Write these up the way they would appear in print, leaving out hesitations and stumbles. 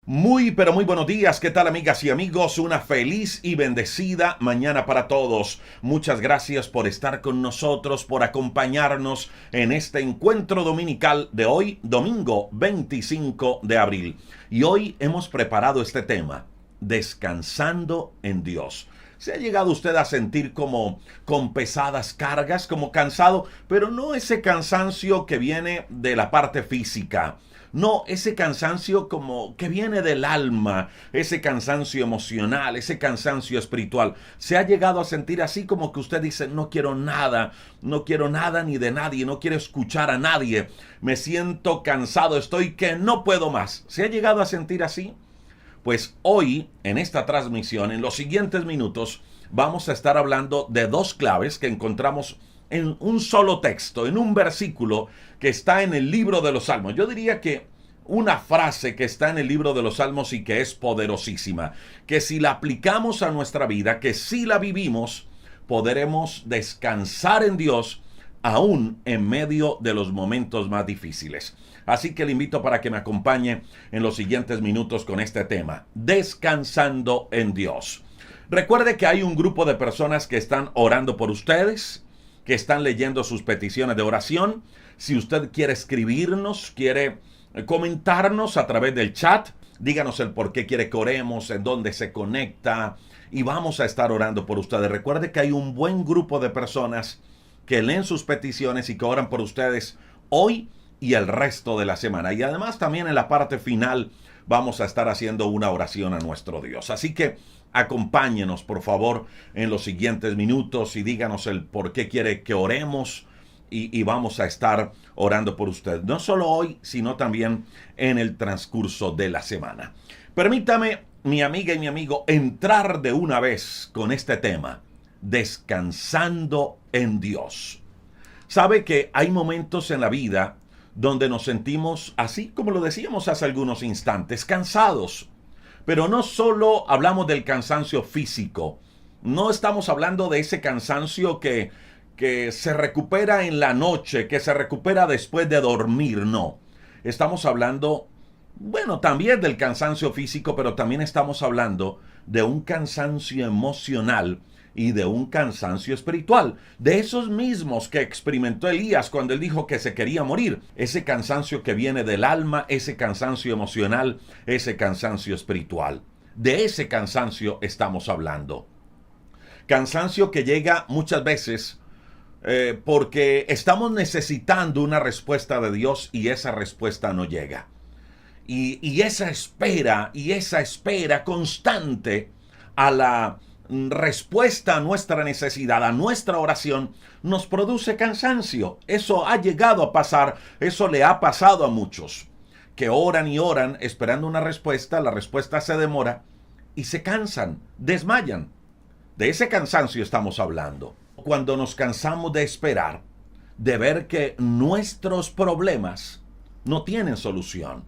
Muy, pero muy buenos días. ¿Qué tal, amigas y amigos? Una feliz y bendecida mañana para todos. Muchas gracias por estar con nosotros, por acompañarnos en este encuentro dominical de hoy, domingo 25 de abril. Y hoy hemos preparado este tema, descansando en Dios. ¿Se ha llegado usted a sentir como con pesadas cargas, como cansado, pero no ese cansancio que viene de la parte física? No, ese cansancio como que viene del alma, ese cansancio emocional, ese cansancio espiritual. ¿Se ha llegado a sentir así como que usted dice, no quiero nada ni de nadie, no quiero escuchar a nadie, me siento cansado, estoy que no puedo más? ¿Se ha llegado a sentir así? Pues hoy, en esta transmisión, en los siguientes minutos, vamos a estar hablando de dos claves que encontramos en un solo texto, en un versículo que está en el libro de los Salmos. Yo diría que una frase que está en el libro de los Salmos y que es poderosísima, que si la aplicamos a nuestra vida, que si la vivimos, podremos descansar en Dios aún en medio de los momentos más difíciles. Así que le invito para que me acompañe en los siguientes minutos con este tema, descansando en Dios. Recuerde que hay un grupo de personas que están orando por ustedes, que están leyendo sus peticiones de oración. Si usted quiere escribirnos, quiere comentarnos a través del chat, díganos el por qué quiere que oremos, en dónde se conecta y vamos a estar orando por ustedes. Recuerde que hay un buen grupo de personas que leen sus peticiones y que oran por ustedes hoy y el resto de la semana. Y además también en la parte final vamos a estar haciendo una oración a nuestro Dios. Así que acompáñenos por favor en los siguientes minutos y díganos el por qué quiere que oremos y vamos a estar orando por usted. No solo hoy, sino también en el transcurso de la semana. Permítame, mi amiga y mi amigo, entrar de una vez con este tema, descansando en Dios. Sabe que hay momentos en la vida donde nos sentimos, así como lo decíamos hace algunos instantes, cansados. Pero no solo hablamos del cansancio físico, no estamos hablando de ese cansancio que se recupera en la noche, que se recupera después de dormir, no. Estamos hablando, bueno, también del cansancio físico, pero también estamos hablando de un cansancio emocional y de un cansancio espiritual, de esos mismos que experimentó Elías cuando él dijo que se quería morir, ese cansancio que viene del alma, ese cansancio emocional, ese cansancio espiritual. De ese cansancio estamos hablando. Cansancio que llega muchas veces porque estamos necesitando una respuesta de Dios y esa respuesta no llega. Y esa espera constante a la respuesta a nuestra necesidad, a nuestra oración, nos produce cansancio. Eso ha llegado a pasar, eso le ha pasado a muchos, que oran y oran esperando una respuesta, la respuesta se demora y se cansan, desmayan. De ese cansancio estamos hablando. Cuando nos cansamos de esperar, de ver que nuestros problemas no tienen solución.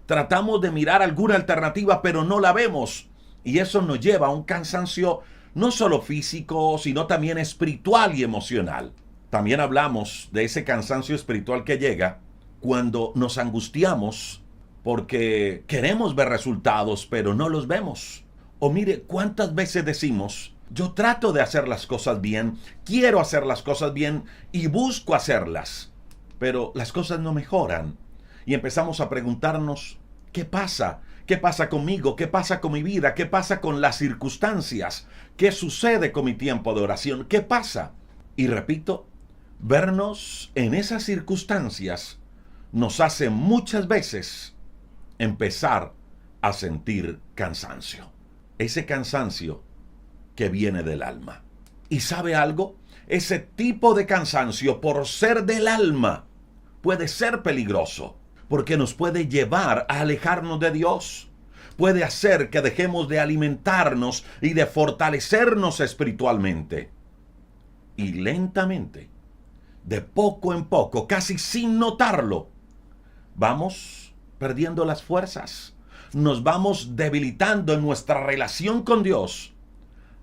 Tratamos de mirar alguna alternativa, pero no la vemos. Y eso nos lleva a un cansancio no solo físico, sino también espiritual y emocional. También hablamos de ese cansancio espiritual que llega cuando nos angustiamos porque queremos ver resultados, pero no los vemos. O mire, ¿cuántas veces decimos, yo trato de hacer las cosas bien, quiero hacer las cosas bien y busco hacerlas, pero las cosas no mejoran? Y empezamos a preguntarnos, ¿qué pasa? ¿Qué pasa conmigo? ¿Qué pasa con mi vida? ¿Qué pasa con las circunstancias? ¿Qué sucede con mi tiempo de oración? ¿Qué pasa? Y repito, vernos en esas circunstancias nos hace muchas veces empezar a sentir cansancio. Ese cansancio que viene del alma. ¿Y sabe algo? Ese tipo de cansancio, por ser del alma, puede ser peligroso, porque nos puede llevar a alejarnos de Dios. Puede hacer que dejemos de alimentarnos y de fortalecernos espiritualmente. Y lentamente, de poco en poco, casi sin notarlo, vamos perdiendo las fuerzas. Nos vamos debilitando en nuestra relación con Dios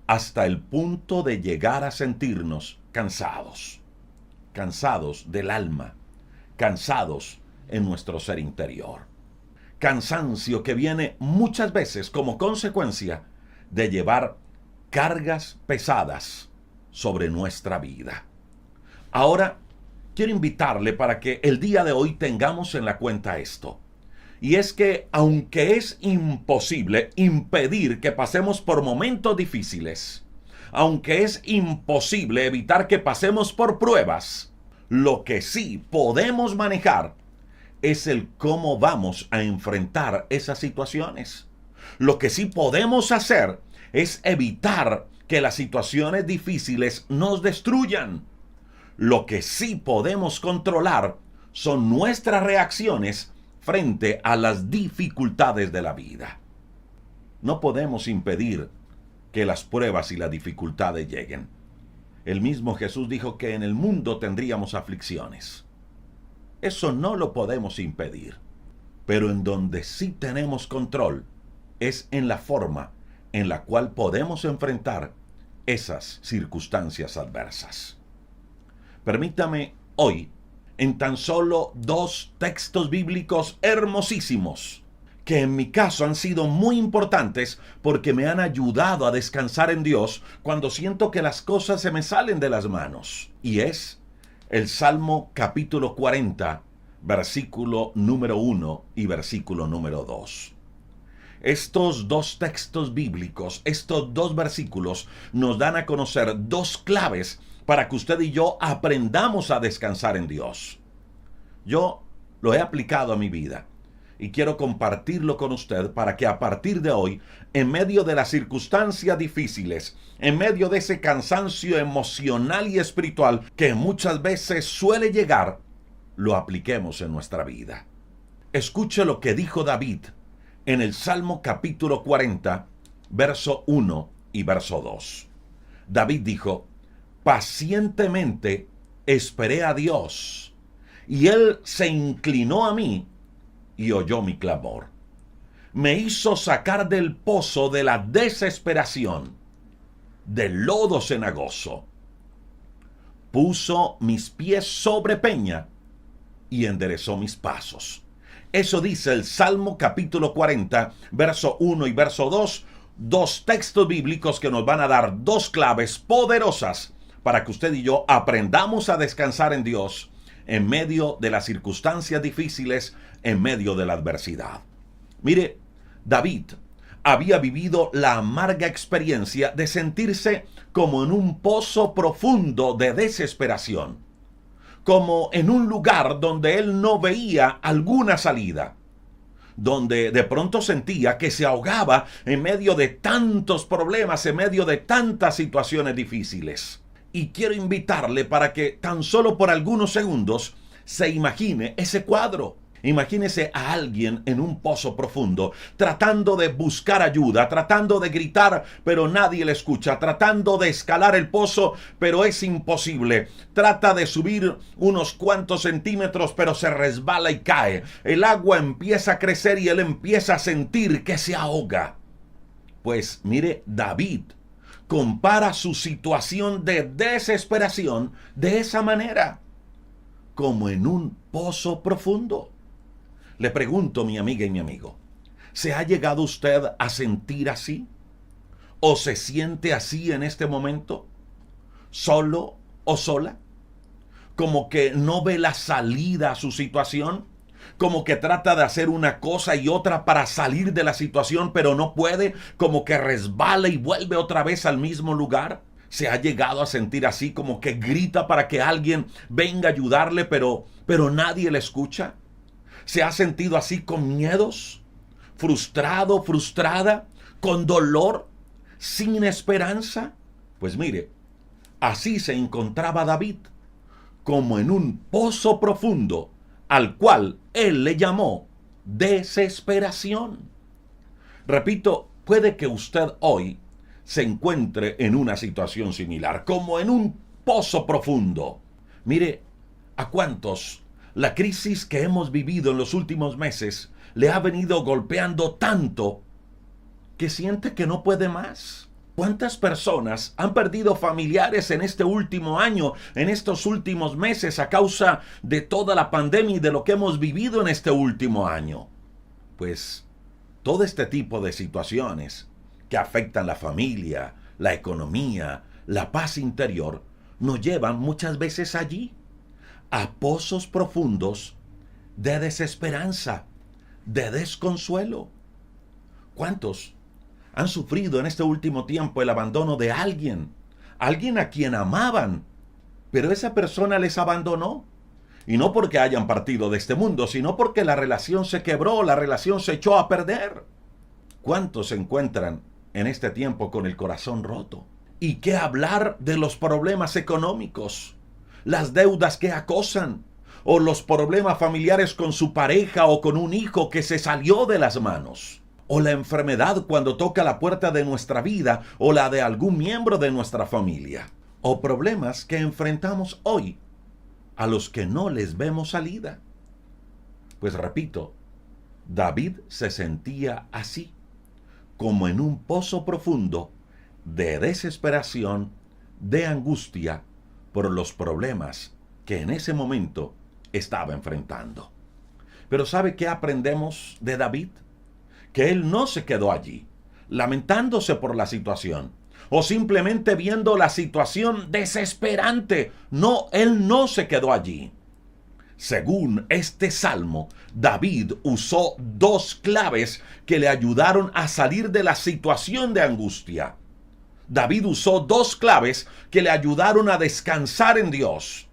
hasta el punto de llegar a sentirnos cansados. Cansados del alma, cansados en nuestro ser interior. Cansancio que viene muchas veces como consecuencia de llevar cargas pesadas sobre nuestra vida. Ahora, quiero invitarle para que el día de hoy tengamos en la cuenta esto. Y es que aunque es imposible impedir que pasemos por momentos difíciles, aunque es imposible evitar que pasemos por pruebas, lo que sí podemos manejar es el cómo vamos a enfrentar esas situaciones. Lo que sí podemos hacer es evitar que las situaciones difíciles nos destruyan. Lo que sí podemos controlar son nuestras reacciones frente a las dificultades de la vida. No podemos impedir que las pruebas y las dificultades lleguen. El mismo Jesús dijo que en el mundo tendríamos aflicciones. Eso no lo podemos impedir. Pero en donde sí tenemos control es en la forma en la cual podemos enfrentar esas circunstancias adversas. Permítame hoy, en tan solo 2 textos bíblicos hermosísimos, que en mi caso han sido muy importantes porque me han ayudado a descansar en Dios cuando siento que las cosas se me salen de las manos. Y es el Salmo capítulo 40, versículo número 1 y versículo número 2. Estos 2 textos bíblicos, estos 2 versículos nos dan a conocer 2 claves para que usted y yo aprendamos a descansar en Dios. Yo lo he aplicado a mi vida y quiero compartirlo con usted para que a partir de hoy, en medio de las circunstancias difíciles, en medio de ese cansancio emocional y espiritual que muchas veces suele llegar, lo apliquemos en nuestra vida. Escuche lo que dijo David en el Salmo capítulo 40, verso 1 y verso 2. David dijo: pacientemente esperé a Dios, y Él se inclinó a mí y oyó mi clamor. Me hizo sacar del pozo de la desesperación, del lodo cenagoso. Puso mis pies sobre peña y enderezó mis pasos. Eso dice el Salmo capítulo 40, verso 1 y verso 2, 2 textos bíblicos que nos van a dar 2 claves poderosas para que usted y yo aprendamos a descansar en Dios en medio de las circunstancias difíciles, en medio de la adversidad. Mire, David había vivido la amarga experiencia de sentirse como en un pozo profundo de desesperación, como en un lugar donde él no veía alguna salida, donde de pronto sentía que se ahogaba en medio de tantos problemas, en medio de tantas situaciones difíciles. Y quiero invitarle para que tan solo por algunos segundos se imagine ese cuadro. Imagínese a alguien en un pozo profundo, tratando de buscar ayuda, tratando de gritar, pero nadie le escucha, tratando de escalar el pozo, pero es imposible. Trata de subir unos cuantos centímetros, pero se resbala y cae. El agua empieza a crecer y él empieza a sentir que se ahoga. Pues mire, David compara su situación de desesperación de esa manera, como en un pozo profundo. Le pregunto, mi amiga y mi amigo, ¿se ha llegado usted a sentir así? ¿O se siente así en este momento? ¿Solo o sola? ¿Como que no ve la salida a su situación? ¿Como que trata de hacer una cosa y otra para salir de la situación, pero no puede? ¿Como que resbala y vuelve otra vez al mismo lugar? ¿Se ha llegado a sentir así, como que grita para que alguien venga a ayudarle, pero nadie le escucha? ¿Se ha sentido así con miedos? ¿Frustrado, frustrada? ¿Con dolor? ¿Sin esperanza? Pues mire, así se encontraba David, como en un pozo profundo, al cual él le llamó desesperación. Repito, puede que usted hoy se encuentre en una situación similar, como en un pozo profundo. Mire, ¿a cuántos la crisis que hemos vivido en los últimos meses le ha venido golpeando tanto que siente que no puede más? ¿Cuántas personas han perdido familiares en este último año, en estos últimos meses, a causa de toda la pandemia y de lo que hemos vivido en este último año? Pues todo este tipo de situaciones que afectan la familia, la economía, la paz interior, nos llevan muchas veces allí, a pozos profundos de desesperanza, de desconsuelo. ¿Cuántos han sufrido en este último tiempo el abandono de alguien a quien amaban, pero esa persona les abandonó? Y no porque hayan partido de este mundo, sino porque la relación se quebró, la relación se echó a perder. ¿Cuántos se encuentran en este tiempo con el corazón roto? ¿Y qué hablar de los problemas económicos, las deudas que acosan, o los problemas familiares con su pareja o con un hijo que se salió de las manos? O la enfermedad cuando toca la puerta de nuestra vida o la de algún miembro de nuestra familia. O problemas que enfrentamos hoy a los que no les vemos salida. Pues repito, David se sentía así, como en un pozo profundo de desesperación, de angustia por los problemas que en ese momento estaba enfrentando. Pero ¿sabe qué aprendemos de David? Que él no se quedó allí, lamentándose por la situación, o simplemente viendo la situación desesperante. No, él no se quedó allí. Según este salmo, David usó dos claves que le ayudaron a salir de la situación de angustia. David usó dos claves que le ayudaron a descansar en Dios.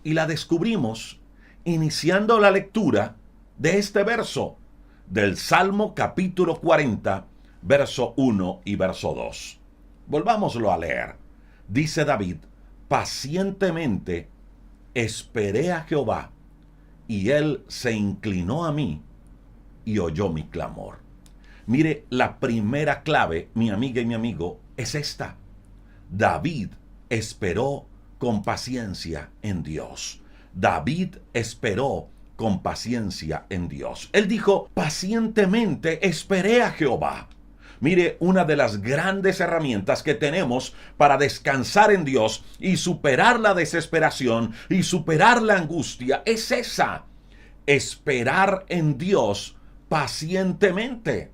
Y la descubrimos iniciando la lectura de este verso, del Salmo capítulo 40, verso 1 y verso 2. Volvámoslo a leer. Dice David: pacientemente esperé a Jehová, y él se inclinó a mí y oyó mi clamor. Mire, la primera clave, mi amiga y mi amigo, es esta. David esperó con paciencia en Dios. David esperó con paciencia en Dios. Él dijo: pacientemente esperé a Jehová. Mire, una de las grandes herramientas que tenemos para descansar en Dios y superar la desesperación y superar la angustia es esa: esperar en Dios pacientemente.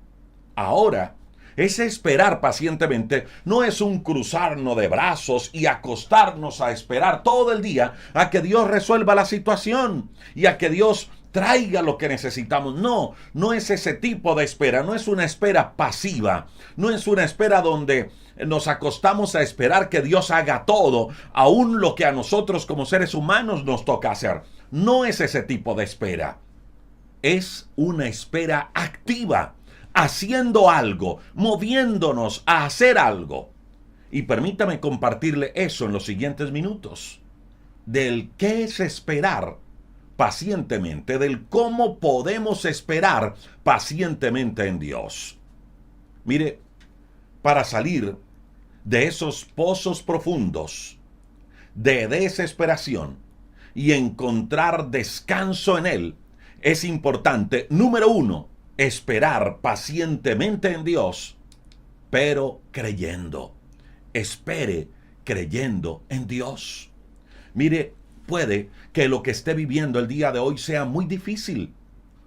Ahora, ese esperar pacientemente no es un cruzarnos de brazos y acostarnos a esperar todo el día a que Dios resuelva la situación y a que Dios traiga lo que necesitamos. No, no es ese tipo de espera, no es una espera pasiva, no es una espera donde nos acostamos a esperar que Dios haga todo, aún lo que a nosotros como seres humanos nos toca hacer. No es ese tipo de espera, es una espera activa, haciendo algo, moviéndonos a hacer algo. Y permítame compartirle eso en los siguientes minutos, del qué es esperar pacientemente, del cómo podemos esperar pacientemente en Dios. Mire, para salir de esos pozos profundos de desesperación y encontrar descanso en Él, es importante, número uno, esperar pacientemente en Dios, pero creyendo. Espere creyendo en Dios. Mire, puede que lo que esté viviendo el día de hoy sea muy difícil,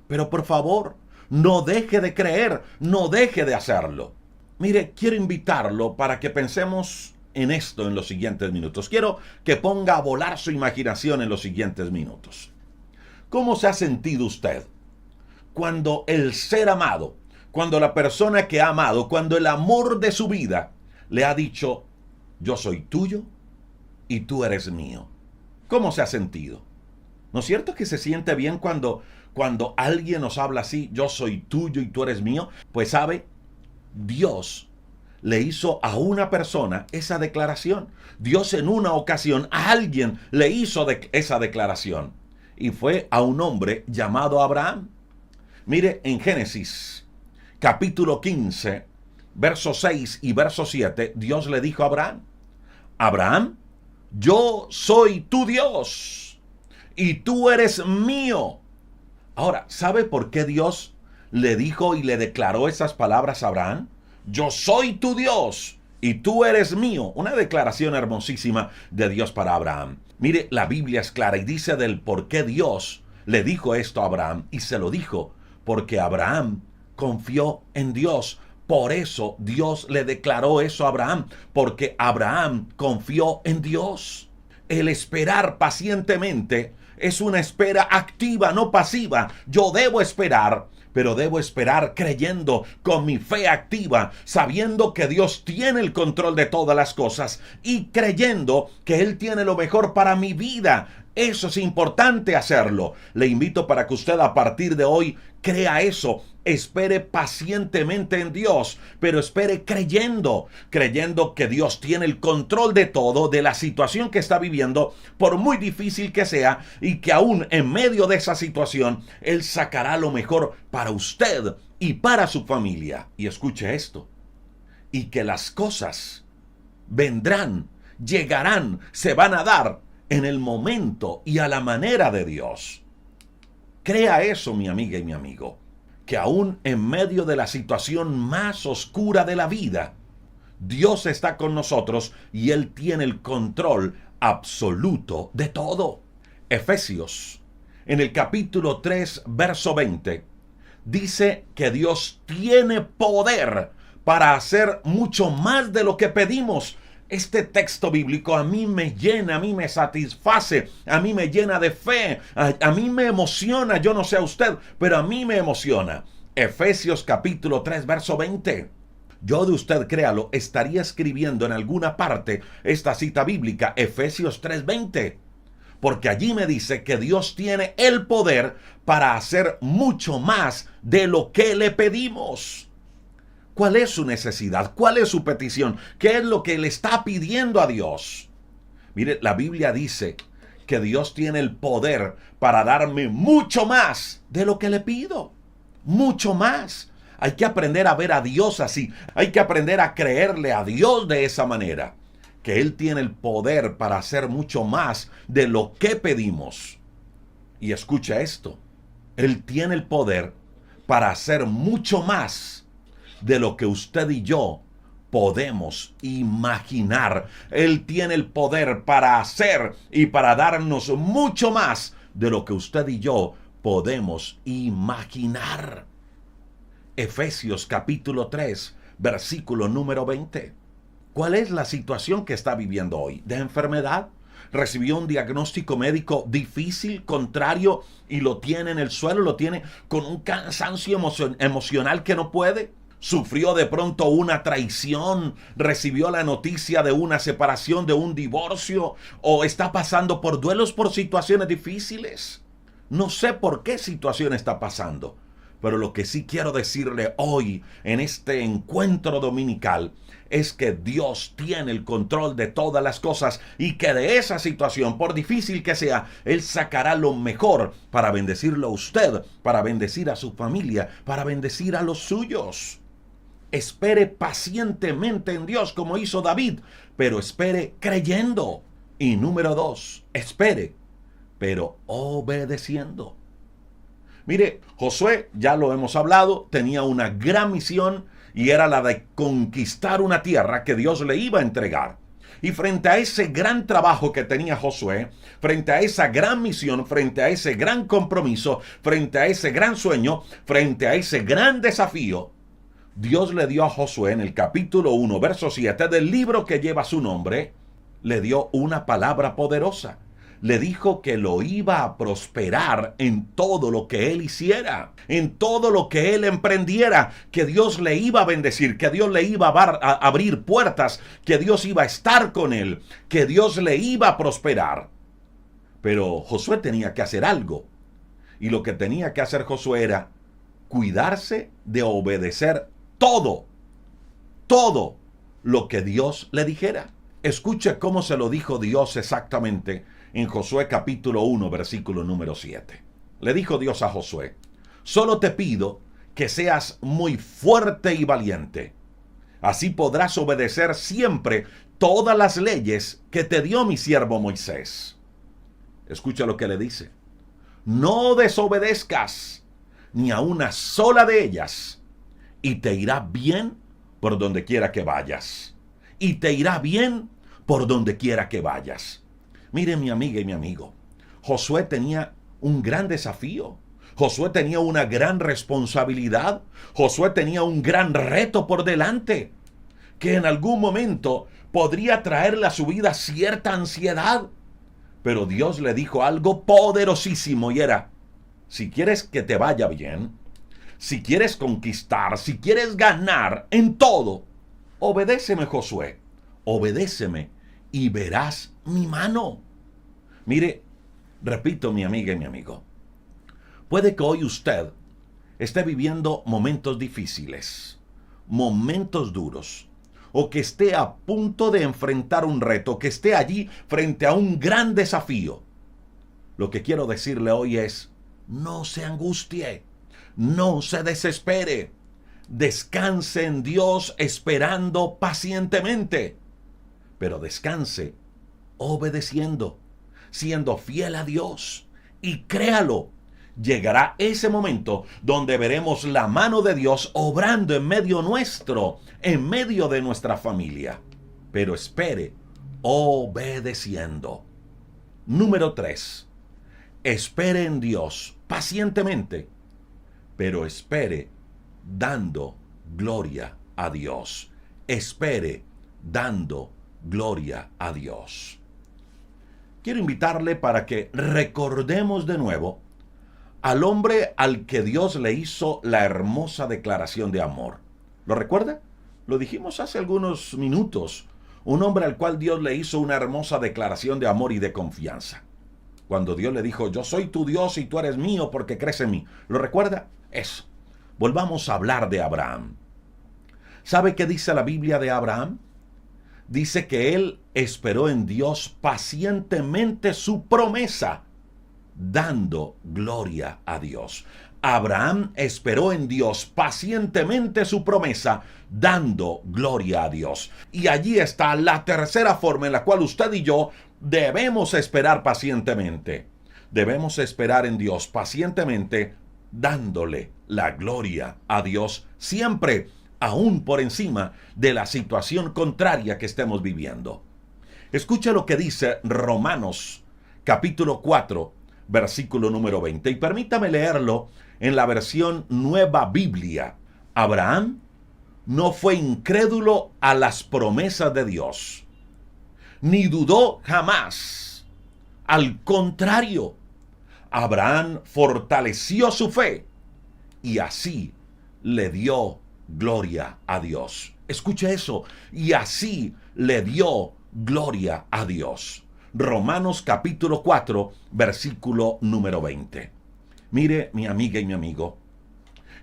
pero por favor, no deje de creer, no deje de hacerlo. Mire, quiero invitarlo para que pensemos en esto en los siguientes minutos. Quiero que ponga a volar su imaginación en los siguientes minutos. ¿Cómo se ha sentido usted cuando el ser amado, cuando la persona que ha amado, cuando el amor de su vida le ha dicho: yo soy tuyo y tú eres mío? ¿Cómo se ha sentido? ¿No es cierto que se siente bien cuando alguien nos habla así: yo soy tuyo y tú eres mío? Pues sabe, Dios le hizo a una persona esa declaración. Dios en una ocasión a alguien le hizo esa declaración. Y fue a un hombre llamado Abraham. Mire, en Génesis capítulo 15, versos 6 y verso 7, Dios le dijo a Abraham: Abraham, yo soy tu Dios y tú eres mío. Ahora, ¿sabe por qué Dios le dijo y le declaró esas palabras a Abraham? Yo soy tu Dios y tú eres mío. Una declaración hermosísima de Dios para Abraham. Mire, la Biblia es clara y dice del por qué Dios le dijo esto a Abraham, y se lo dijo porque Abraham confió en Dios. Por eso Dios le declaró eso a Abraham, porque Abraham confió en Dios. El esperar pacientemente es una espera activa, no pasiva. Yo debo esperar, pero debo esperar creyendo, con mi fe activa, sabiendo que Dios tiene el control de todas las cosas y creyendo que Él tiene lo mejor para mi vida. Eso es importante hacerlo. Le invito para que usted a partir de hoy crea eso. Espere pacientemente en Dios, pero espere creyendo que Dios tiene el control de todo, de la situación que está viviendo, por muy difícil que sea, y que aún en medio de esa situación, Él sacará lo mejor para usted y para su familia. Y escuche esto, y que las cosas vendrán, llegarán, se van a dar en el momento y a la manera de Dios. Crea eso, mi amiga y mi amigo, que aún en medio de la situación más oscura de la vida, Dios está con nosotros y Él tiene el control absoluto de todo. Efesios, en el capítulo 3, verso 20, dice que Dios tiene poder para hacer mucho más de lo que pedimos. Este texto bíblico a mí me llena, a mí me satisface, a mí me llena de fe, a mí me emociona. Yo no sé a usted, pero a mí me emociona. Efesios capítulo 3, verso 20. Yo de usted, créalo, estaría escribiendo en alguna parte esta cita bíblica, Efesios 3:20. Porque allí me dice que Dios tiene el poder para hacer mucho más de lo que le pedimos. ¿Cuál es su necesidad? ¿Cuál es su petición? ¿Qué es lo que le está pidiendo a Dios? Mire, la Biblia dice que Dios tiene el poder para darme mucho más de lo que le pido. Mucho más. Hay que aprender a ver a Dios así. Hay que aprender a creerle a Dios de esa manera. Que Él tiene el poder para hacer mucho más de lo que pedimos. Y escucha esto. Él tiene el poder para hacer mucho más de lo que usted y yo podemos imaginar. Él tiene el poder para hacer y para darnos mucho más de lo que usted y yo podemos imaginar. Efesios capítulo 3, versículo número 20. ¿Cuál es la situación que está viviendo hoy? ¿De enfermedad? ¿Recibió un diagnóstico médico difícil, contrario, y lo tiene en el suelo? ¿Lo tiene con un cansancio emocional que no puede? ¿Sufrió de pronto una traición? ¿Recibió la noticia de una separación, de un divorcio? ¿O está pasando por duelos, por situaciones difíciles? No sé por qué situación está pasando, pero lo que sí quiero decirle hoy en este encuentro dominical es que Dios tiene el control de todas las cosas y que de esa situación, por difícil que sea, Él sacará lo mejor para bendecirlo a usted, para bendecir a su familia, para bendecir a los suyos. Espere pacientemente en Dios como hizo David, pero espere creyendo. Y número 2, espere, pero obedeciendo. Mire, Josué, ya lo hemos hablado, tenía una gran misión y era la de conquistar una tierra que Dios le iba a entregar. Y frente a ese gran trabajo que tenía Josué, frente a esa gran misión, frente a ese gran compromiso, frente a ese gran sueño, frente a ese gran desafío, Dios le dio a Josué en el capítulo 1, verso 7 del libro que lleva su nombre, le dio una palabra poderosa. Le dijo que lo iba a prosperar en todo lo que él hiciera, en todo lo que él emprendiera, que Dios le iba a bendecir, que Dios le iba a abrir puertas, que Dios iba a estar con él, que Dios le iba a prosperar. Pero Josué tenía que hacer algo. Y lo que tenía que hacer Josué era cuidarse de obedecer todo lo que Dios le dijera. Escuche cómo se lo dijo Dios exactamente en Josué capítulo 1, versículo número 7. Le dijo Dios a Josué: solo te pido que seas muy fuerte y valiente. Así podrás obedecer siempre todas las leyes que te dio mi siervo Moisés. Escucha lo que le dice. No desobedezcas ni a una sola de ellas, y te irá bien por donde quiera que vayas. Y te irá bien por donde quiera que vayas. Mire, mi amiga y mi amigo, Josué tenía un gran desafío. Josué tenía una gran responsabilidad. Josué tenía un gran reto por delante, que en algún momento podría traerle a su vida cierta ansiedad. Pero Dios le dijo algo poderosísimo y era: si quieres que te vaya bien, si quieres conquistar, si quieres ganar en todo, obedéceme, Josué, obedéceme y verás mi mano. Mire, repito, mi amiga y mi amigo, puede que hoy usted esté viviendo momentos difíciles, momentos duros, o que esté a punto de enfrentar un reto, que esté allí frente a un gran desafío. Lo que quiero decirle hoy es: no se angustie, no se desespere, descanse en Dios esperando pacientemente, pero descanse obedeciendo, siendo fiel a Dios. Y créalo, llegará ese momento donde veremos la mano de Dios obrando en medio nuestro, en medio de nuestra familia. Pero espere, obedeciendo. Número 3. Espere en Dios pacientemente, pero espere dando gloria a Dios. Espere dando gloria a Dios. Quiero invitarle para que recordemos de nuevo al hombre al que Dios le hizo la hermosa declaración de amor. ¿Lo recuerda? Lo dijimos hace algunos minutos. Un hombre al cual Dios le hizo una hermosa declaración de amor y de confianza. Cuando Dios le dijo: yo soy tu Dios y tú eres mío porque crees en mí. ¿Lo recuerda? Eso. Volvamos a hablar de Abraham. ¿Sabe qué dice la Biblia de Abraham? Dice que él esperó en Dios pacientemente su promesa, dando gloria a Dios. Abraham esperó en Dios pacientemente su promesa, dando gloria a Dios. Y allí está la tercera forma en la cual usted y yo debemos esperar pacientemente. Debemos esperar en Dios pacientemente, dándole la gloria a Dios siempre, aún por encima de la situación contraria que estemos viviendo. Escuche lo que dice Romanos capítulo 4, versículo número 20. Y permítame leerlo en la versión Nueva Biblia. Abraham no fue incrédulo a las promesas de Dios, ni dudó jamás. Al contrario, Abraham fortaleció su fe y así le dio gloria a Dios. Escuche eso. Y así le dio gloria a Dios. Romanos capítulo 4, versículo número 20. Mire, mi amiga y mi amigo,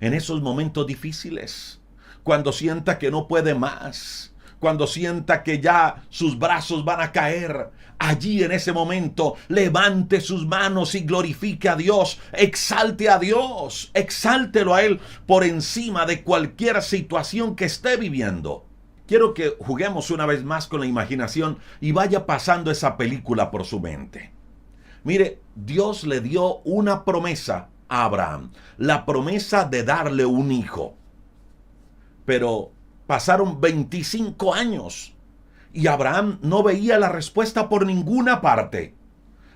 en esos momentos difíciles, cuando sienta que no puede más, cuando sienta que ya sus brazos van a caer, allí en ese momento levante sus manos y glorifique a Dios, exalte a Dios, exáltelo a Él por encima de cualquier situación que esté viviendo. Quiero que juguemos una vez más con la imaginación y vaya pasando esa película por su mente. Mire, Dios le dio una promesa a Abraham, la promesa de darle un hijo. Pero pasaron 25 años y Abraham no veía la respuesta por ninguna parte.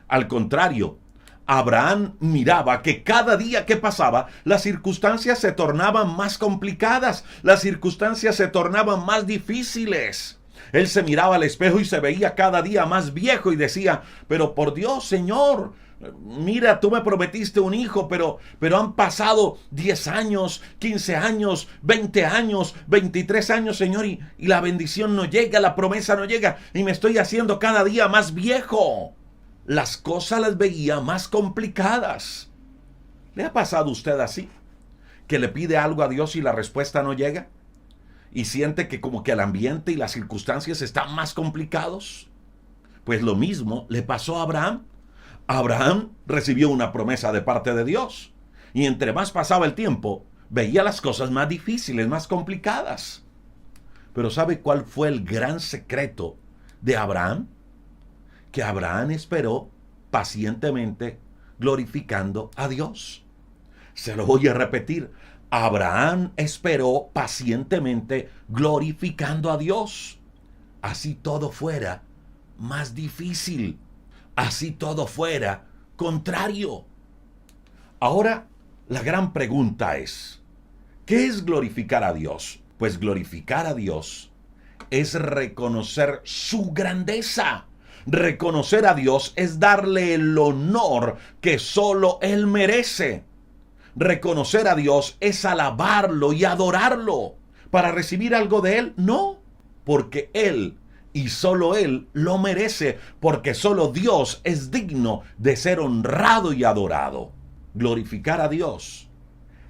Al contrario, Abraham miraba que cada día que pasaba, las circunstancias se tornaban más complicadas, las circunstancias se tornaban más difíciles. Él se miraba al espejo y se veía cada día más viejo y decía: pero por Dios, Señor, mira, tú me prometiste un hijo, pero han pasado 10 años, 15 años, 20 años, 23 años, Señor, y la bendición no llega, la promesa no llega, y me estoy haciendo cada día más viejo. Las cosas las veía más complicadas. ¿Le ha pasado a usted así? ¿Que le pide algo a Dios y la respuesta no llega? ¿Y siente que como que el ambiente y las circunstancias están más complicados? Pues lo mismo le pasó a Abraham. Abraham recibió una promesa de parte de Dios. Y entre más pasaba el tiempo, veía las cosas más difíciles, más complicadas. Pero ¿sabe cuál fue el gran secreto de Abraham? Que Abraham esperó pacientemente, glorificando a Dios. Se lo voy a repetir. Abraham esperó pacientemente, glorificando a Dios. Así todo fuera más difícil. Así todo fuera contrario. Ahora, La gran pregunta es, ¿qué es glorificar a Dios? Pues glorificar a Dios es reconocer su grandeza. Reconocer a Dios es darle el honor que solo Él merece. Reconocer a Dios es alabarlo y adorarlo. ¿Para recibir algo de Él? No, porque Él y solo Él lo merece, porque solo Dios es digno de ser honrado y adorado. Glorificar a Dios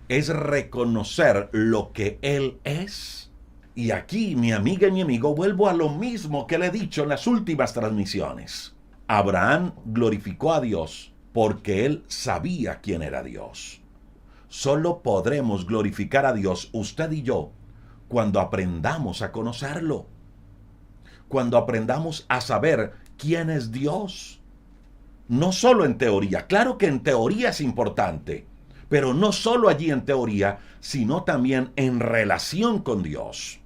es reconocer lo que Él es. Y aquí, mi amiga y mi amigo, vuelvo a lo mismo que le he dicho en las últimas transmisiones. Abraham glorificó a Dios porque él sabía quién era Dios. Solo podremos glorificar a Dios, usted y yo, cuando aprendamos a conocerlo. Cuando aprendamos a saber quién es Dios. No solo en teoría, claro que en teoría es importante, pero no solo allí en teoría, sino también en relación con Dios.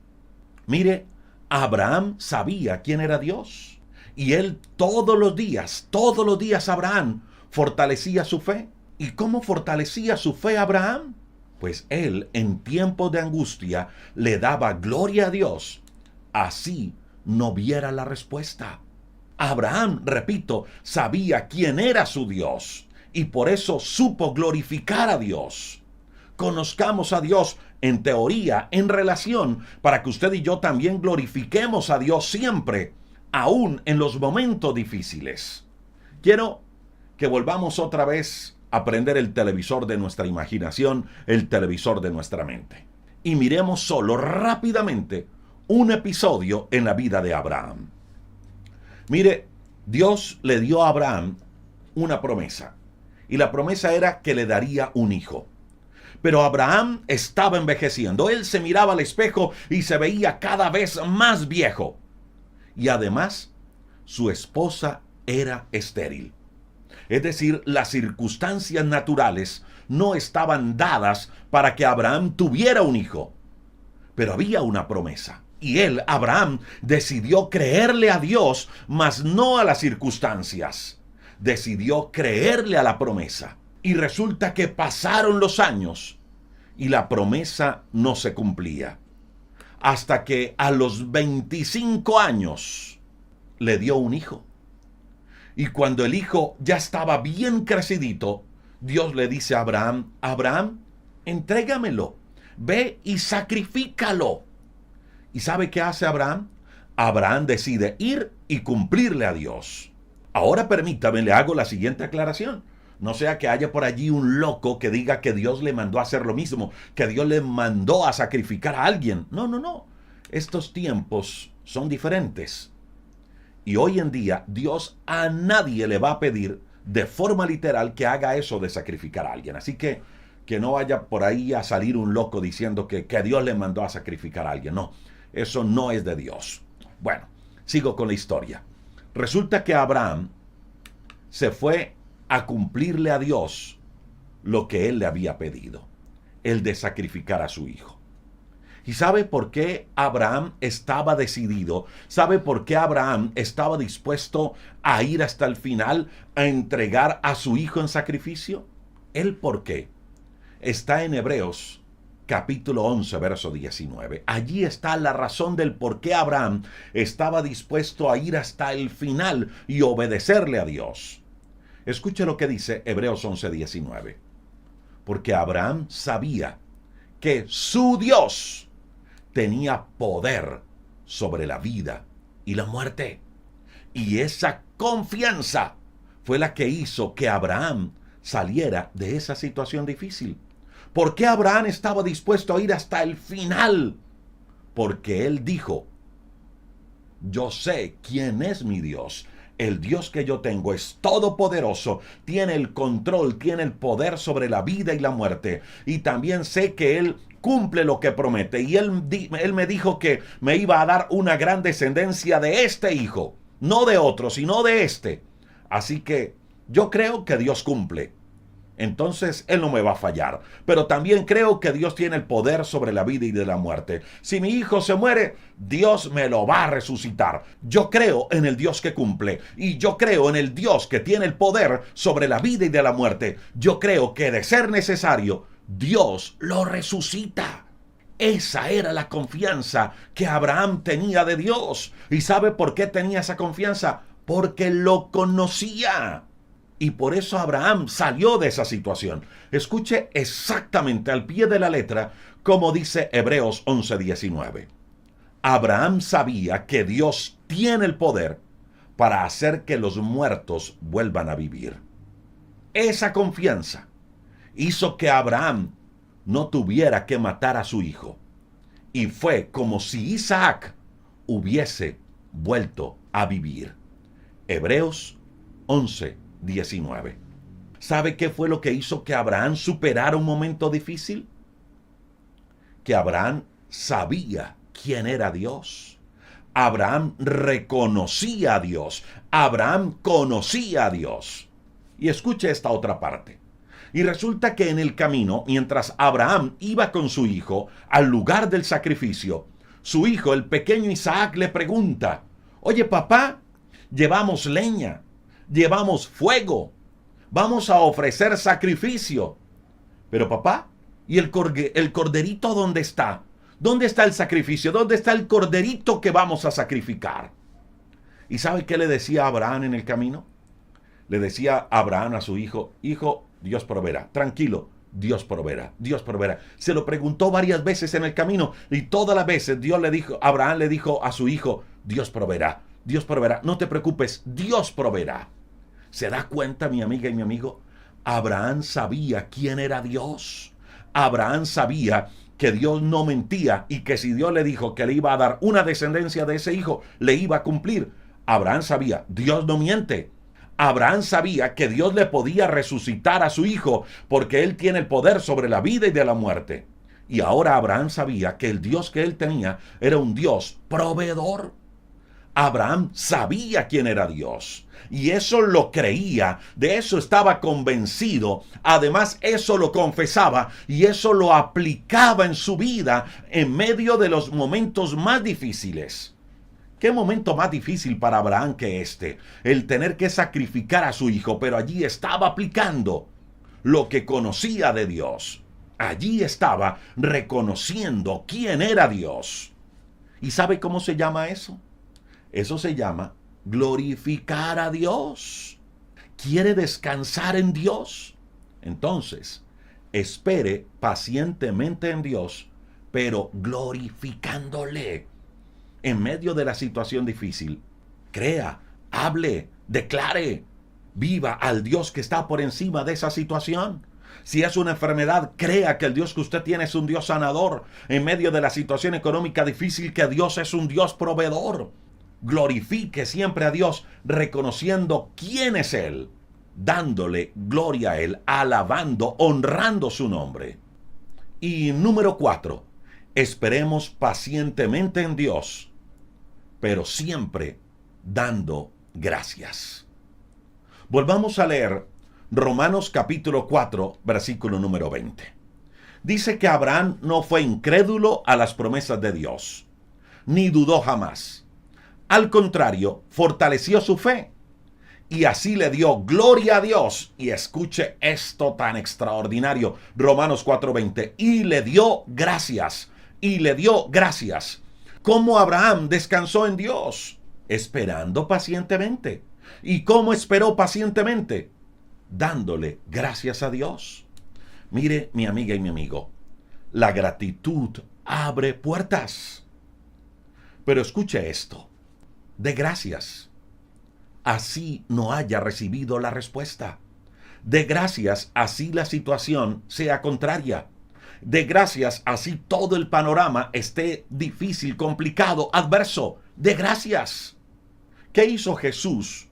Mire, Abraham sabía quién era Dios. Y él todos los días Abraham fortalecía su fe. ¿Y cómo fortalecía su fe Abraham? Pues él en tiempos de angustia le daba gloria a Dios. Así no viera la respuesta. Abraham, repito, sabía quién era su Dios. Y por eso supo glorificar a Dios. Conozcamos a Dios en teoría, en relación, para que usted y yo también glorifiquemos a Dios siempre, aún en los momentos difíciles. Quiero que volvamos otra vez a prender el televisor de nuestra imaginación, el televisor de nuestra mente. Y miremos solo rápidamente un episodio en la vida de Abraham. Mire, Dios le dio a Abraham una promesa. Y la promesa era que le daría un hijo. Pero Abraham estaba envejeciendo. Él se miraba al espejo y se veía cada vez más viejo. Y además, su esposa era estéril. Es decir, las circunstancias naturales no estaban dadas para que Abraham tuviera un hijo. Pero había una promesa. Y él, Abraham, decidió creerle a Dios, mas no a las circunstancias. Decidió creerle a la promesa. Y resulta que pasaron los años y la promesa no se cumplía. Hasta que a los 25 años le dio un hijo. Y cuando el hijo ya estaba bien crecidito, Dios le dice a Abraham, Abraham, entrégamelo, ve y sacrifícalo. ¿Y sabe qué hace Abraham? Abraham decide ir y cumplirle a Dios. Ahora permítame, le hago la siguiente aclaración. No sea que haya por allí un loco que diga que Dios le mandó a hacer lo mismo, que Dios le mandó a sacrificar a alguien. No. Estos tiempos son diferentes. Y hoy en día Dios a nadie le va a pedir de forma literal que haga eso de sacrificar a alguien. Así que no vaya por ahí a salir un loco diciendo que Dios le mandó a sacrificar a alguien. No, eso no es de Dios. Bueno, sigo con la historia. Resulta que Abraham se fue a cumplirle a Dios lo que él le había pedido, el de sacrificar a su hijo. ¿Y sabe por qué Abraham estaba decidido? ¿Sabe por qué Abraham estaba dispuesto a ir hasta el final a entregar a su hijo en sacrificio? El por qué está en Hebreos capítulo 11, verso 19. Allí está la razón del por qué Abraham estaba dispuesto a ir hasta el final y obedecerle a Dios. Escuche lo que dice Hebreos 11, 19. Porque Abraham sabía que su Dios tenía poder sobre la vida y la muerte. Y esa confianza fue la que hizo que Abraham saliera de esa situación difícil. ¿Por qué Abraham estaba dispuesto a ir hasta el final? Porque él dijo, yo sé quién es mi Dios. El Dios que yo tengo es todopoderoso, tiene el control, tiene el poder sobre la vida y la muerte. Y también sé que Él cumple lo que promete. Y él me dijo que me iba a dar una gran descendencia de este hijo, no de otro, sino de este. Así que yo creo que Dios cumple. entonces Él no me va a fallar. Pero también creo que Dios tiene el poder sobre la vida y de la muerte. Si mi hijo se muere, Dios me lo va a resucitar. Yo creo en el Dios que cumple. Y yo creo en el Dios que tiene el poder sobre la vida y de la muerte. Yo creo que de ser necesario, Dios lo resucita. Esa era la confianza que Abraham tenía de Dios. ¿Y sabe por qué tenía esa confianza? Porque lo conocía. Y por eso Abraham salió de esa situación. Escuche exactamente al pie de la letra como dice Hebreos 11:19. Abraham sabía que Dios tiene el poder para hacer que los muertos vuelvan a vivir. Esa confianza hizo que Abraham no tuviera que matar a su hijo. Y fue como si Isaac hubiese vuelto a vivir. Hebreos 11:19. ¿Sabe qué fue lo que hizo que Abraham superara un momento difícil? Que Abraham sabía quién era Dios. Abraham reconocía a Dios. Abraham conocía a Dios. Y escuche esta otra parte. Y resulta que en el camino, mientras Abraham iba con su hijo al lugar del sacrificio, su hijo, el pequeño Isaac, le pregunta: oye, papá, llevamos leña, llevamos fuego, vamos a ofrecer sacrificio. Pero papá, ¿y el corderito dónde está? ¿Dónde está el sacrificio? ¿Dónde está el corderito que vamos a sacrificar? ¿Y sabe qué le decía Abraham en el camino? Le decía Abraham a su hijo: hijo, Dios proveerá. Tranquilo, Dios proveerá. Dios proveerá. Se lo preguntó varias veces en el camino y todas las veces Abraham le dijo a su hijo: Dios proveerá. Dios proveerá. No te preocupes, Dios proveerá. ¿Se da cuenta, mi amiga y mi amigo? Abraham sabía quién era Dios. Abraham sabía que Dios no mentía y que si Dios le dijo que le iba a dar una descendencia de ese hijo, le iba a cumplir. Abraham sabía, Dios no miente. Abraham sabía que Dios le podía resucitar a su hijo porque Él tiene el poder sobre la vida y de la muerte. Y ahora Abraham sabía que el Dios que él tenía era un Dios proveedor. Abraham sabía quién era Dios. Y eso lo creía, de eso estaba convencido. Además, eso lo confesaba y eso lo aplicaba en su vida en medio de los momentos más difíciles. ¿Qué momento más difícil para Abraham que este? El tener que sacrificar a su hijo, pero allí estaba aplicando lo que conocía de Dios. Allí estaba reconociendo quién era Dios. ¿Y sabe cómo se llama eso? Eso se llama glorificar a Dios. ¿Quiere descansar en Dios? Entonces, espere pacientemente en Dios, pero glorificándole. En medio de la situación difícil, crea, hable, declare, viva al Dios que está por encima de esa situación. Si es una enfermedad, crea que el Dios que usted tiene es un Dios sanador. En medio de la situación económica difícil, que Dios es un Dios proveedor. Glorifique siempre a Dios, reconociendo quién es Él, dándole gloria a Él, alabando, honrando su nombre. Y número 4, esperemos pacientemente en Dios, pero siempre dando gracias. Volvamos a leer Romanos capítulo 4, versículo número 20. Dice que Abraham no fue incrédulo a las promesas de Dios, ni dudó jamás. Al contrario, fortaleció su fe y así le dio gloria a Dios. Y escuche esto tan extraordinario, Romanos 4:20, y le dio gracias, y le dio gracias. ¿Cómo Abraham descansó en Dios? Esperando pacientemente. ¿Y cómo esperó pacientemente? Dándole gracias a Dios. Mire, mi amiga y mi amigo, la gratitud abre puertas. Pero escuche esto. De gracias, así no haya recibido la respuesta. De gracias, así la situación sea contraria. De gracias, así todo el panorama esté difícil, complicado, adverso. De gracias. ¿Qué hizo Jesús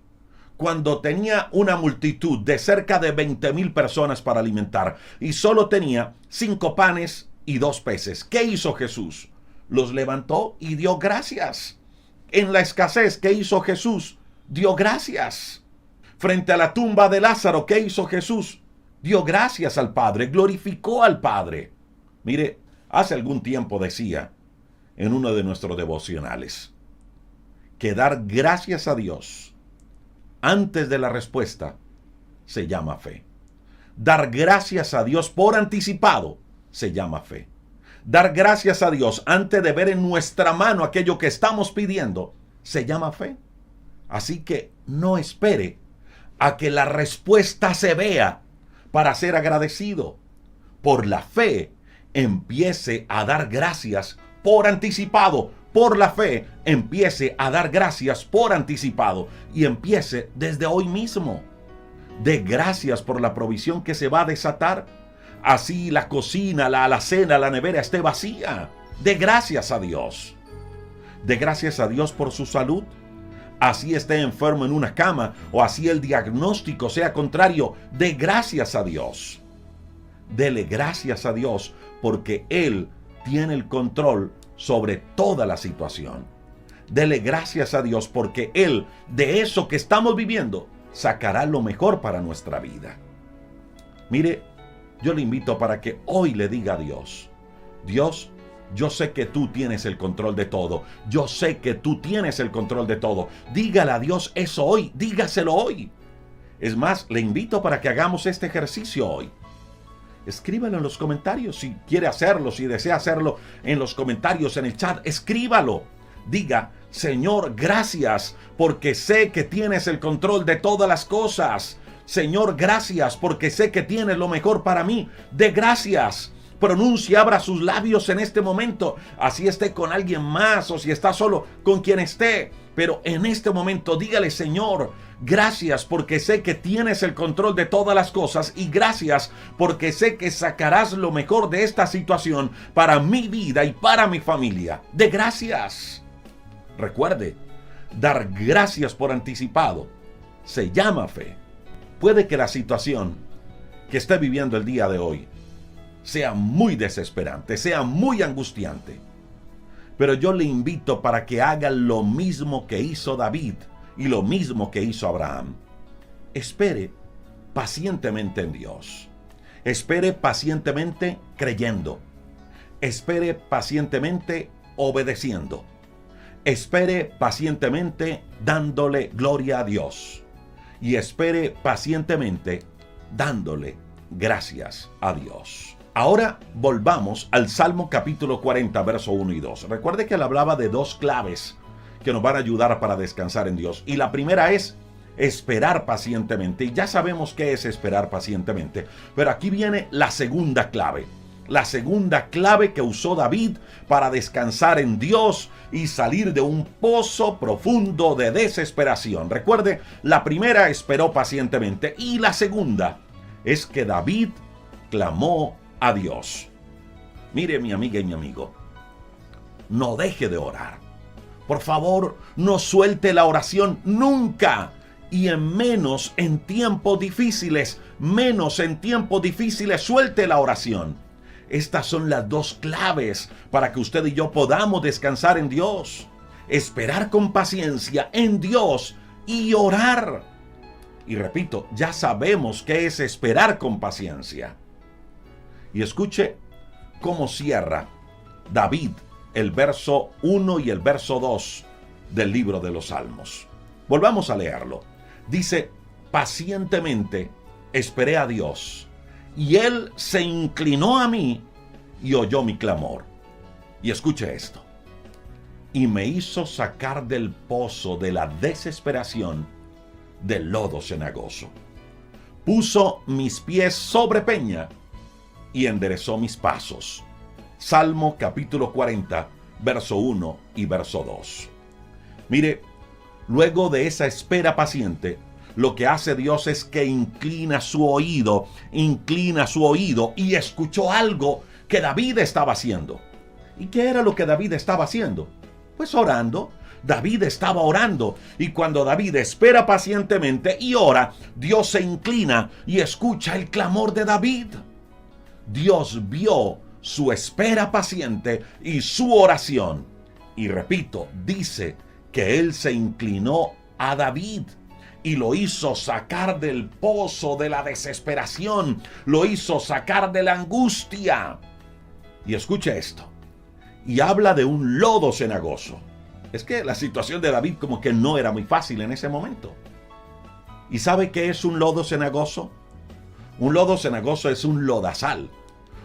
cuando tenía una multitud de cerca de 20,000 personas para alimentar y solo tenía 5 panes y 2 peces? ¿Qué hizo Jesús? Los levantó y dio gracias. En la escasez, ¿qué hizo Jesús? Dio gracias. Frente a la tumba de Lázaro, ¿qué hizo Jesús? dio gracias al Padre, glorificó al Padre. Mire, hace algún tiempo decía en uno de nuestros devocionales que dar gracias a Dios antes de la respuesta se llama fe. Dar gracias a Dios por anticipado se llama fe. Dar gracias a Dios antes de ver en nuestra mano aquello que estamos pidiendo se llama fe. Así que no espere a que la respuesta se vea para ser agradecido. Por la fe, empiece a dar gracias por anticipado. Por la fe, empiece a dar gracias por anticipado y empiece desde hoy mismo. Dé gracias por la provisión que se va a desatar. Así la cocina, la alacena, la nevera esté vacía. Dé gracias a Dios. Dé gracias a Dios por su salud. Así esté enfermo en una cama o así el diagnóstico sea contrario. Dé gracias a Dios. Dele gracias a Dios porque Él tiene el control sobre toda la situación. Dele gracias a Dios porque Él, de eso que estamos viviendo, sacará lo mejor para nuestra vida. Mire, yo le invito para que hoy le diga a Dios: Dios, yo sé que tú tienes el control de todo. Yo sé que tú tienes el control de todo. Dígale a Dios eso hoy. Dígaselo hoy. Es más, le invito para que hagamos este ejercicio hoy. Escríbalo en los comentarios si quiere hacerlo, si desea hacerlo en los comentarios, en el chat. Escríbalo. Diga: Señor, gracias porque sé que tienes el control de todas las cosas. Señor, gracias porque sé que tienes lo mejor para mí. De gracias. Pronuncia, abra sus labios en este momento. Así esté con alguien más o si está solo, con quien esté. Pero en este momento dígale: Señor, gracias porque sé que tienes el control de todas las cosas y gracias porque sé que sacarás lo mejor de esta situación para mi vida y para mi familia. De gracias. Recuerde, dar gracias por anticipado se llama fe. Puede que la situación que esté viviendo el día de hoy sea muy desesperante, sea muy angustiante. Pero yo le invito para que haga lo mismo que hizo David y lo mismo que hizo Abraham. Espere pacientemente en Dios. Espere pacientemente creyendo. Espere pacientemente obedeciendo. Espere pacientemente dándole gloria a Dios. Y espere pacientemente dándole gracias a Dios. Ahora volvamos al Salmo capítulo 40, verso 1 y 2. Recuerde que él hablaba de dos claves que nos van a ayudar para descansar en Dios. Y la primera es esperar pacientemente. Y ya sabemos qué es esperar pacientemente. Pero aquí viene la segunda clave. La segunda clave que usó David para descansar en Dios y salir de un pozo profundo de desesperación. Recuerde, la primera esperó pacientemente y la segunda es que David clamó a Dios. Mire, mi amiga y mi amigo, no deje de orar. Por favor, no suelte la oración nunca. Y menos en tiempos difíciles, suelte la oración. Estas son las dos claves para que usted y yo podamos descansar en Dios. Esperar con paciencia en Dios y orar. Y repito, ya sabemos qué es esperar con paciencia. Y escuche cómo cierra David el verso 1 y el verso 2 del libro de los Salmos. Volvamos a leerlo. Dice: pacientemente esperé a Dios, y Él se inclinó a mí y oyó mi clamor. Y escuche esto: y me hizo sacar del pozo de la desesperación, del lodo cenagoso. Puso mis pies sobre peña y enderezó mis pasos. Salmo capítulo 40, verso 1 y verso 2. Mire, luego de esa espera paciente, lo que hace Dios es que inclina su oído y escuchó algo que David estaba haciendo. ¿Y qué era lo que David estaba haciendo? Pues orando. David estaba orando, y cuando David espera pacientemente y ora, Dios se inclina y escucha el clamor de David. Dios vio su espera paciente y su oración. Y repito, dice que Él se inclinó a David y lo hizo sacar del pozo de la desesperación, lo hizo sacar de la angustia. Y escucha esto, y habla de un lodo cenagoso. Es que la situación de David como que no era muy fácil en ese momento. ¿Y sabe qué es un lodo cenagoso? Un lodo cenagoso es un lodazal.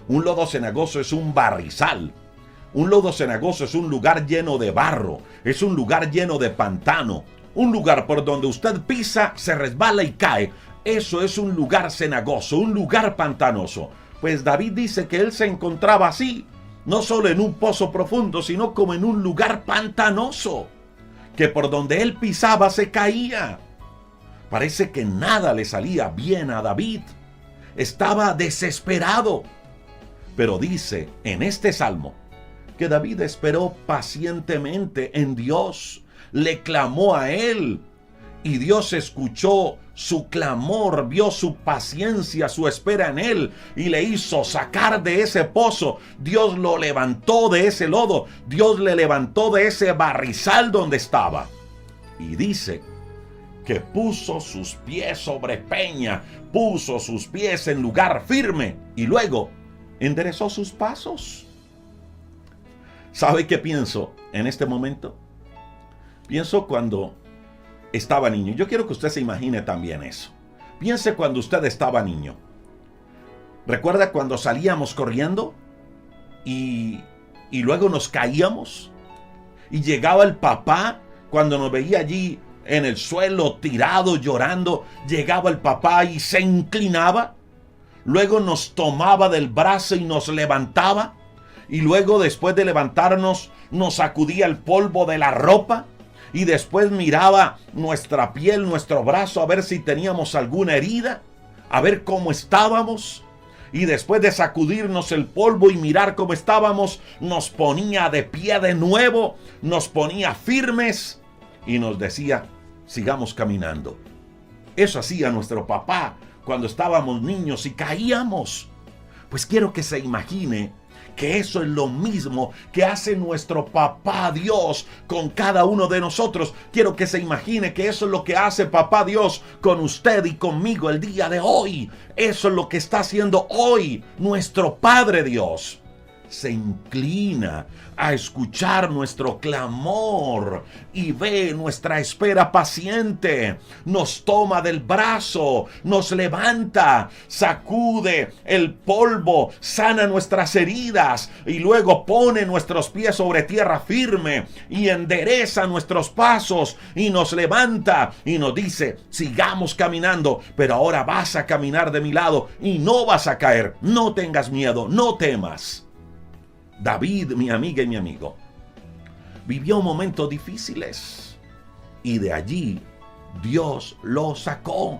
Un lodo cenagoso es un barrizal. Un lodo cenagoso es un lugar lleno de barro, es un lugar lleno de pantano, un lugar por donde usted pisa, se resbala y cae. Eso es un lugar cenagoso, un lugar pantanoso. Pues David dice que él se encontraba así, no solo en un pozo profundo, sino como en un lugar pantanoso, que por donde él pisaba se caía. Parece que nada le salía bien a David. Estaba desesperado. Pero dice en este salmo que David esperó pacientemente en Dios, le clamó a él y Dios escuchó su clamor, vio su paciencia, su espera en él y le hizo sacar de ese pozo. Dios lo levantó de ese lodo, Dios le levantó de ese barrizal donde estaba. Y dice que puso sus pies sobre peña, puso sus pies en lugar firme y luego enderezó sus pasos. ¿Sabe qué pienso en este momento? Pienso cuando estaba niño. Yo quiero que usted se imagine también eso. Piense cuando usted estaba niño. ¿Recuerda cuando salíamos corriendo y luego nos caíamos? Y llegaba el papá cuando nos veía allí en el suelo tirado llorando. Llegaba el papá y se inclinaba. Luego nos tomaba del brazo y nos levantaba. Y luego, después de levantarnos, nos sacudía el polvo de la ropa. Y después miraba nuestra piel, nuestro brazo, a ver si teníamos alguna herida, a ver cómo estábamos. Y después de sacudirnos el polvo y mirar cómo estábamos, nos ponía de pie de nuevo, nos ponía firmes y nos decía, sigamos caminando. Eso hacía nuestro papá cuando estábamos niños y caíamos. Pues quiero que se imagine que eso es lo mismo que hace nuestro papá Dios con cada uno de nosotros. Quiero que se imagine que eso es lo que hace papá Dios con usted y conmigo el día de hoy. Eso es lo que está haciendo hoy nuestro Padre Dios. Se inclina a escuchar nuestro clamor y ve nuestra espera paciente. Nos toma del brazo, nos levanta, sacude el polvo, sana nuestras heridas y luego pone nuestros pies sobre tierra firme y endereza nuestros pasos y nos levanta y nos dice, sigamos caminando, pero ahora vas a caminar de mi lado y no vas a caer. No tengas miedo, no temas. David, mi amiga y mi amigo, vivió momentos difíciles y de allí Dios lo sacó.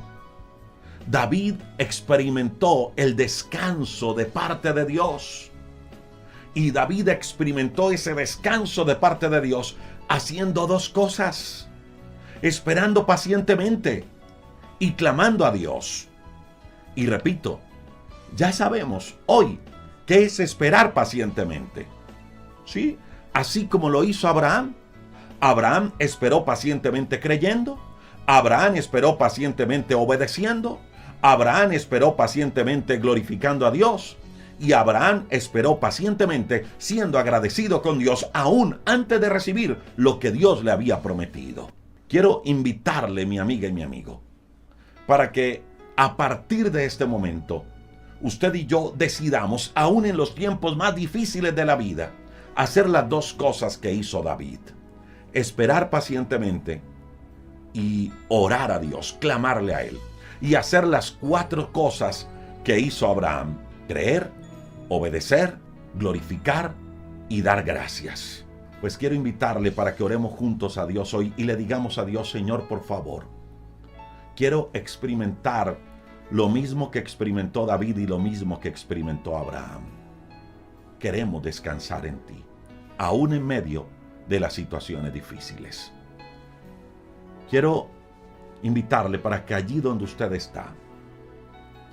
David experimentó el descanso de parte de Dios. Y David experimentó ese descanso de parte de Dios haciendo dos cosas: esperando pacientemente y clamando a Dios. Y repito, ya sabemos hoy ¿qué es esperar pacientemente? Sí, así como lo hizo Abraham. Abraham esperó pacientemente creyendo. Abraham esperó pacientemente obedeciendo. Abraham esperó pacientemente glorificando a Dios. Y Abraham esperó pacientemente siendo agradecido con Dios aún antes de recibir lo que Dios le había prometido. Quiero invitarle, mi amiga y mi amigo, para que a partir de este momento usted y yo decidamos, aún en los tiempos más difíciles de la vida, hacer las dos cosas que hizo David: esperar pacientemente y orar a Dios, clamarle a Él, y hacer las cuatro cosas que hizo Abraham: creer, obedecer, glorificar y dar gracias. Pues quiero invitarle para que oremos juntos a Dios hoy y le digamos a Dios: Señor, por favor, quiero experimentar lo mismo que experimentó David y lo mismo que experimentó Abraham. Queremos descansar en ti, aún en medio de las situaciones difíciles. Quiero invitarle para que allí donde usted está,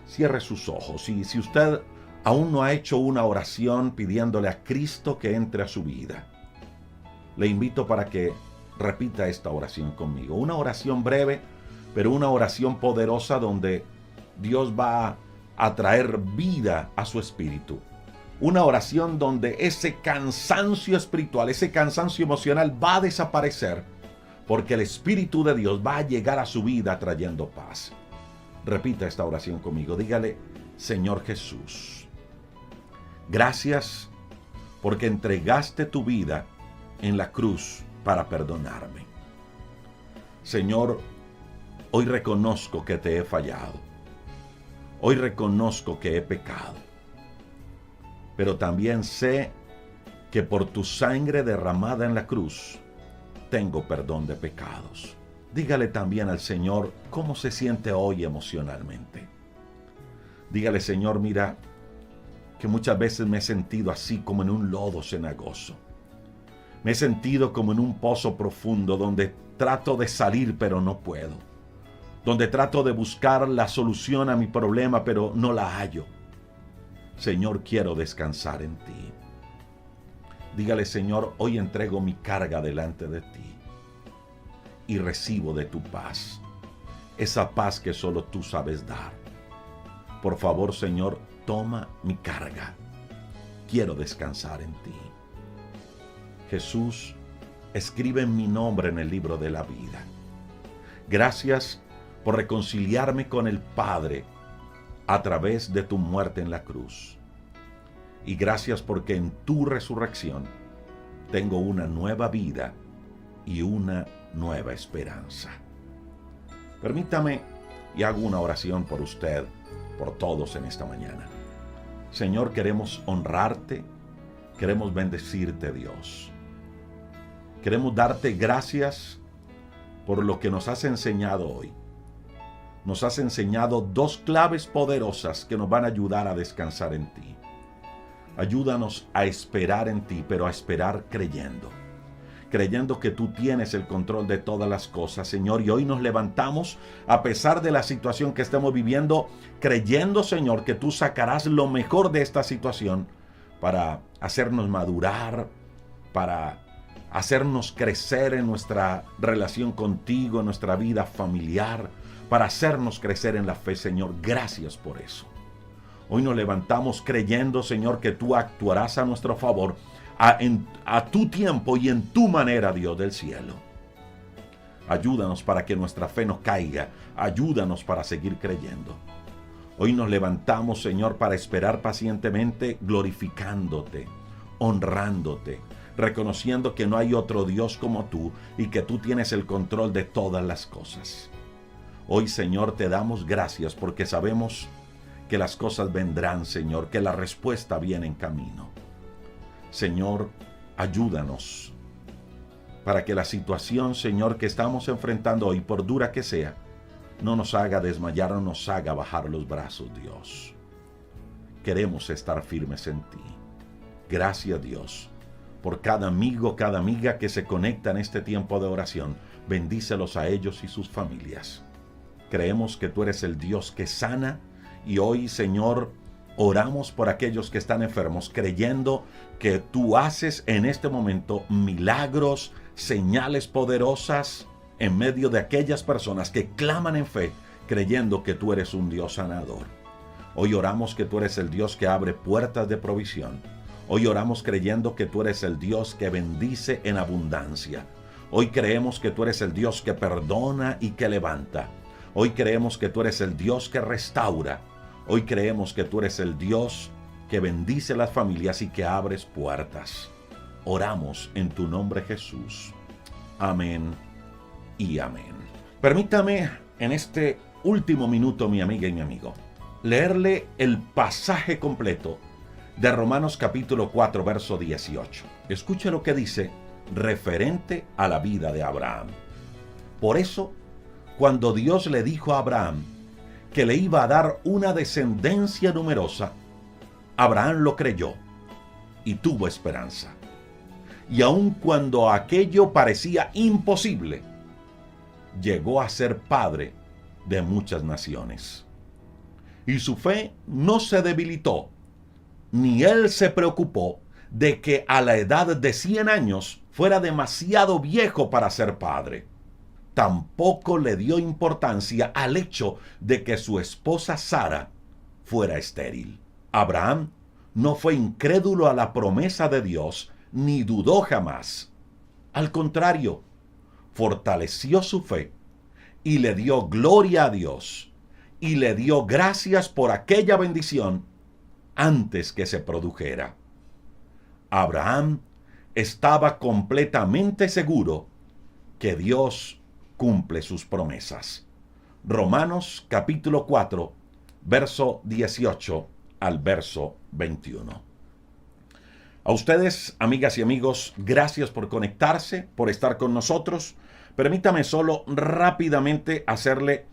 cierre sus ojos. Y si usted aún no ha hecho una oración pidiéndole a Cristo que entre a su vida, le invito para que repita esta oración conmigo. Una oración breve, pero una oración poderosa donde Dios va a traer vida a su espíritu. Una oración donde ese cansancio espiritual, ese cansancio emocional va a desaparecer, porque el Espíritu de Dios va a llegar a su vida trayendo paz. Repita esta oración conmigo. Dígale: Señor Jesús, gracias porque entregaste tu vida en la cruz para perdonarme. Señor, hoy reconozco que te he fallado. Hoy reconozco que he pecado. Pero también sé que por tu sangre derramada en la cruz, tengo perdón de pecados. Dígale también al Señor cómo se siente hoy emocionalmente. Dígale: Señor, mira, que muchas veces me he sentido así como en un lodo cenagoso. Me he sentido como en un pozo profundo donde trato de salir pero no puedo. Donde trato de buscar la solución a mi problema pero no la hallo. Señor, quiero descansar en ti. Dígale: Señor, hoy entrego mi carga delante de ti y recibo de tu paz, esa paz que solo tú sabes dar. Por favor, Señor, toma mi carga. Quiero descansar en ti. Jesús, escribe mi nombre en el libro de la vida. Gracias por reconciliarme con el Padre a través de tu muerte en la cruz. Y gracias porque en tu resurrección tengo una nueva vida y una nueva esperanza. Permítame y hago una oración por usted, por todos en esta mañana. Señor, queremos honrarte, queremos bendecirte, Dios. Queremos darte gracias por lo que nos has enseñado hoy. Nos has enseñado dos claves poderosas que nos van a ayudar a descansar en ti. Ayúdanos a esperar en ti, pero a esperar creyendo. Creyendo que tú tienes el control de todas las cosas, Señor. Y hoy nos levantamos a pesar de la situación que estamos viviendo, creyendo, Señor, que tú sacarás lo mejor de esta situación para hacernos madurar, para hacernos crecer en nuestra relación contigo, en nuestra vida familiar, para hacernos crecer en la fe, Señor. Gracias por eso. Hoy nos levantamos creyendo, Señor, que tú actuarás a nuestro favor, a tu tiempo y en tu manera, Dios del cielo. Ayúdanos para que nuestra fe no caiga. Ayúdanos para seguir creyendo. Hoy nos levantamos, Señor, para esperar pacientemente, glorificándote, honrándote, reconociendo que no hay otro Dios como tú y que tú tienes el control de todas las cosas. Hoy, Señor, te damos gracias porque sabemos que las cosas vendrán, Señor, que la respuesta viene en camino. Señor, ayúdanos para que la situación, Señor, que estamos enfrentando hoy, por dura que sea, no nos haga desmayar o nos haga bajar los brazos, Dios. Queremos estar firmes en ti. Gracias, Dios, por cada amigo, cada amiga que se conecta en este tiempo de oración. Bendícelos a ellos y sus familias. Creemos que tú eres el Dios que sana y hoy, Señor, oramos por aquellos que están enfermos, creyendo que tú haces en este momento milagros, señales poderosas en medio de aquellas personas que claman en fe, creyendo que tú eres un Dios sanador. Hoy oramos que tú eres el Dios que abre puertas de provisión. Hoy oramos creyendo que tú eres el Dios que bendice en abundancia. Hoy creemos que tú eres el Dios que perdona y que levanta. Hoy creemos que tú eres el Dios que restaura. Hoy creemos que tú eres el Dios que bendice las familias y que abres puertas. Oramos en tu nombre, Jesús. Amén y amén. Permítame en este último minuto, mi amiga y mi amigo, leerle el pasaje completo de Romanos capítulo 4, verso 18. Escuche lo que dice referente a la vida de Abraham. Por eso, cuando Dios le dijo a Abraham que le iba a dar una descendencia numerosa, Abraham lo creyó y tuvo esperanza. Y aun cuando aquello parecía imposible, llegó a ser padre de muchas naciones. Y su fe no se debilitó, ni él se preocupó de que a la edad de 100 años fuera demasiado viejo para ser padre. tampoco le dio importancia al hecho de que su esposa Sara fuera estéril. Abraham no fue incrédulo a la promesa de Dios, ni dudó jamás. Al contrario, fortaleció su fe y le dio gloria a Dios y le dio gracias por aquella bendición antes que se produjera. Abraham estaba completamente seguro que Dios cumple sus promesas. Romanos capítulo 4, verso 18 al verso 21. A ustedes, amigas y amigos, gracias por conectarse, por estar con nosotros. Permítame solo rápidamente hacerle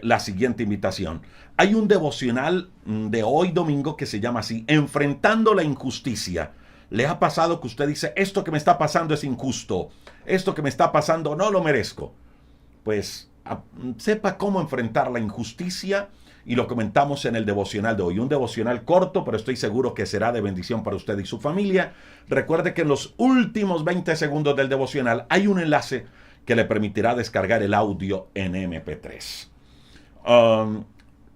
la siguiente invitación. Hay un devocional de hoy domingo que se llama así, Enfrentando la Injusticia. ¿Le ha pasado que usted dice, esto que me está pasando es injusto? Esto que me está pasando no lo merezco. Pues sepa cómo enfrentar la injusticia y lo comentamos en el devocional de hoy. Un devocional corto, pero estoy seguro que será de bendición para usted y su familia. Recuerde que en los últimos 20 segundos del devocional hay un enlace que le permitirá descargar el audio en MP3.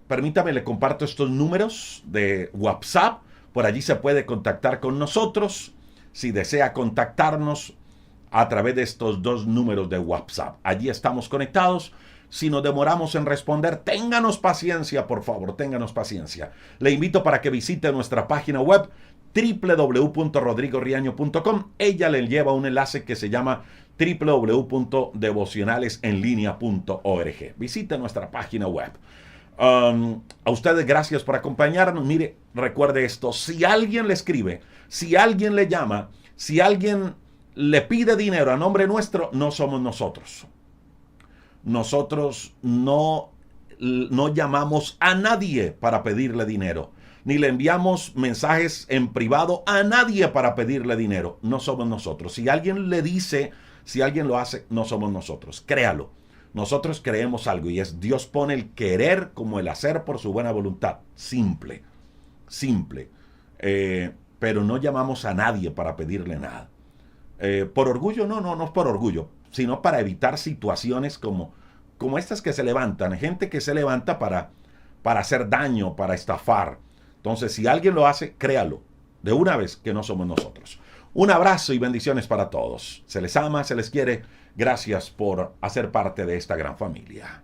Permítame, le comparto estos números de WhatsApp. Por allí se puede contactar con nosotros si desea contactarnos a través de estos dos números de WhatsApp. Allí estamos conectados. Si nos demoramos en responder, ténganos paciencia, por favor, ténganos paciencia. Le invito para que visite nuestra página web www.rodrigoriaño.com. Ella le lleva un enlace que se llama www.devocionalesenlinea.org. Visite nuestra página web. A ustedes gracias por acompañarnos. Mire, recuerde esto, si alguien le escribe, si alguien le llama, si alguien le pide dinero a nombre nuestro, no somos nosotros. Nosotros no llamamos a nadie para pedirle dinero, ni le enviamos mensajes en privado a nadie para pedirle dinero. No somos nosotros. Si alguien le dice, si alguien lo hace, no somos nosotros. Créalo. Nosotros creemos algo y es Dios pone el querer como el hacer por su buena voluntad. Simple. Simple. Pero no llamamos a nadie para pedirle nada. ¿Por orgullo? No es por orgullo, sino para evitar situaciones como estas que se levantan. Gente que se levanta para hacer daño, para estafar. Entonces, si alguien lo hace, créalo de una vez que no somos nosotros. Un abrazo y bendiciones para todos. Se les ama, se les quiere. Gracias por hacer parte de esta gran familia.